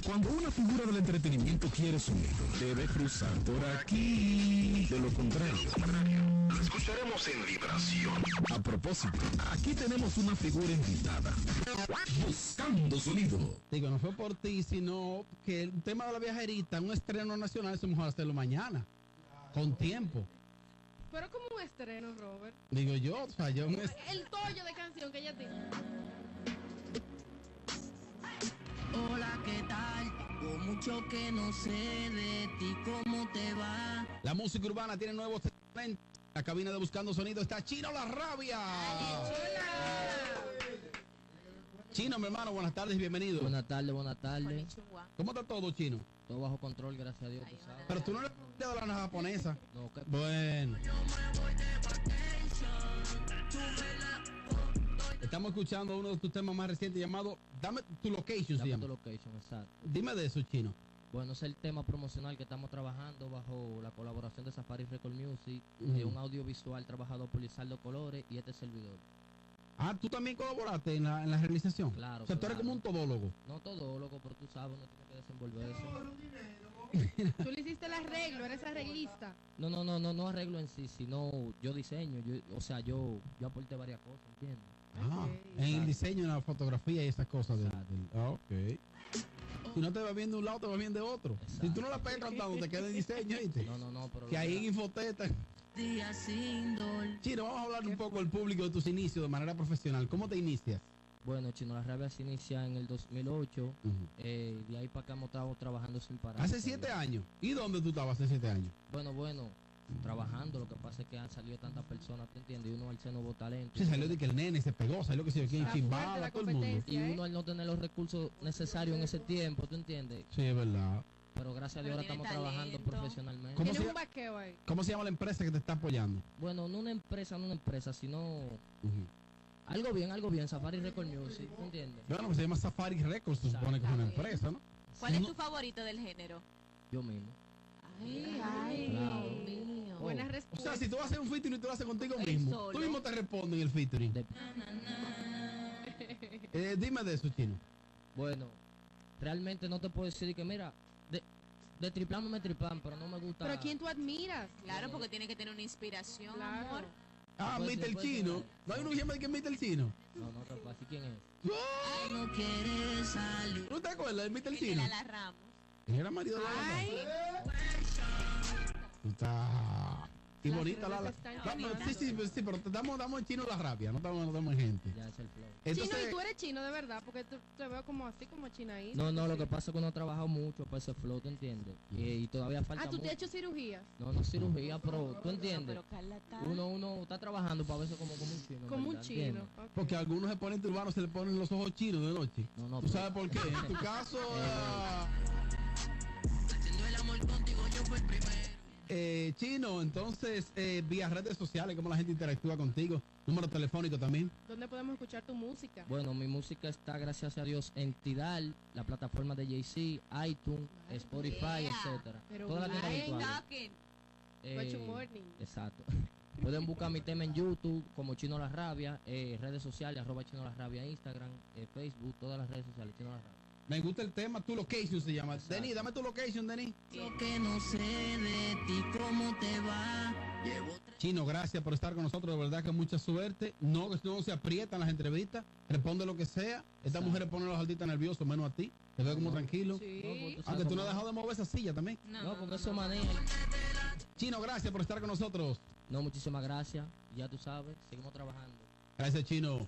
Cuando una figura del entretenimiento quiere su nido, debe cruzar por aquí. De lo contrario, lo escucharemos en vibración. A propósito, aquí tenemos una figura invitada. Buscando su nido. Digo, no fue por ti, sino que el tema de la viajerita, un estreno nacional, es mejor hacerlo mañana, con tiempo. Pero como un estreno, Robert. Digo yo, o sea, yo El tollo de canción que ella tiene. Hola, ¿qué tal? Tengo mucho que no sé de ti, ¿cómo te va? La música urbana tiene nuevos talentos. La cabina de Buscando Sonido está Chino La Rabia. Chino, mi hermano, buenas tardes y bienvenido. Buenas tardes, buenas tardes. ¿Cómo está todo, Chino? Todo bajo control, gracias a Dios, tú sabes. Pero tú no le has de la japonesa. No, ¿qué? Bueno. Estamos escuchando uno de tus temas más recientes llamado Dame tu Location, se Dame llama. tu location, exacto. Dime de eso, Chino. Bueno, es el tema promocional que estamos trabajando bajo la colaboración de Safari Record Music, un audiovisual trabajado por Lizardo Colores y este servidor. Ah, tú también colaboraste en la realización. Claro. O sea, tú eres como un todólogo. No todólogo, pero tú sabes, uno tiene que desenvolverse. Tú le hiciste el arreglo, eres arreglista. No arreglo en sí, sino yo diseño, yo aporté varias cosas, ¿entiendes? Ah, Ok. en el diseño, en la fotografía y esas cosas. Exacto. Ok. Si no te va bien de un lado, te va bien de otro. Exacto. Si tú no la pegas cantando, te queda en diseño, ¿viste? No, pero... Que ahí en Infoteta. Día sin dol. Chino, vamos a hablar un poco del público de tus inicios de manera profesional. ¿Cómo te inicias? Bueno, Chino La Rabia se inicia en el 2008. De ahí para acá hemos estado trabajando sin parar. Hace 7 años. ¿Y dónde tú estabas hace 7 años? Bueno, trabajando. Lo que pasa es que han salido tantas personas, ¿tú entiendes? Y uno al ser nuevo talento. Sí, salió de que el nene se pegó, salió que se dio aquí en Está fuerte Chimbala, la todo el mundo. competencia. Y uno al no tener los recursos necesarios en ese tiempo, ¿tú entiendes? Sí, es verdad. Pero gracias a Dios ahora Pero estamos tiene trabajando talento. profesionalmente. ¿Cómo Tienes se- un vaqueo ahí. ¿Cómo se llama la empresa que te está apoyando? Bueno, no una empresa, sino algo bien, Safari Record Music, ¿tú entiendes? Bueno, pues se llama Safari Records, se supone que es una empresa, ¿no? ¿Cuál es No- tu favorito del género? Yo mismo. Ay, Claro. Dios mío. Buena O respuesta. sea, si tú vas a hacer un featuring, tú lo haces contigo Él mismo. solo. Tú mismo te respondes en el featuring. De- Dime de eso, Chino. bueno, realmente no te puedo decir que mira, de triplán me triplan, pero no me gusta. Pero ¿quién tú admiras? Claro, porque tiene que tener una inspiración, Claro. amor. Ah, Puede Mr. ser, puede Chino. ser. ¿No hay uno que se llama de que Mr. Chino? No te puedo decir quién es. ¡Oh! No quieres salir. ¿No te acuerdas de Mr. El de Chino? la Ramos. Él era marido de la Ay, Tú estás... Y Las bonita redes la... están Vamos, quemando. sí, pero te damos Chino la rabia, no estamos en gente. Ya es el flow. chino, y tú eres chino de verdad, porque te veo como así, como chinaíto. No, lo que pasa es que uno ha trabajado mucho para ese flow, ¿tú entiendes? Y todavía falta Ah, tú te mucho. has hecho cirugías. No cirugía, pero ¿tú entiendes? Pero Carla está... Uno está trabajando para verse como un chino. Como un ¿verdad? chino. ¿Entiendes? Ok. Porque a algunos exponentes urbanos se le ponen los ojos chinos de noche. No, ¿Tú pero- sabes por qué? En tu caso... Haciendo el amor contigo yo fui el primero. Chino, entonces, vía redes sociales, ¿cómo la gente interactúa contigo? Número telefónico también. ¿Dónde podemos escuchar tu música? Bueno, mi música está, gracias a Dios, en Tidal, la plataforma de Jay-Z, iTunes, Spotify, Yeah. etcétera. Pero Todas las tiendas Ay, virtuales. talking. Good morning. Exacto. Pueden buscar mi tema en YouTube como Chino La Rabia, redes sociales, @Chino La Rabia, Instagram, Facebook, todas las redes sociales, Chino La Rabia. Me gusta el tema, tu location se llama. Exacto. Denis, dame tu location, Denis. Yo que no sé de ti, ¿cómo te va? Llevo Chino, gracias por estar con nosotros, de verdad que mucha suerte. No, que no se aprietan las entrevistas, responde lo que sea. Estas Exacto. mujeres ponen a los artistas nerviosos, menos a ti. Te veo como tranquilo. Sí. pues, Aunque tú no has dejado de mover esa silla también. No, porque eso maneja. Chino, gracias por estar con nosotros. No, muchísimas gracias. Ya tú sabes, seguimos trabajando. Gracias, Chino.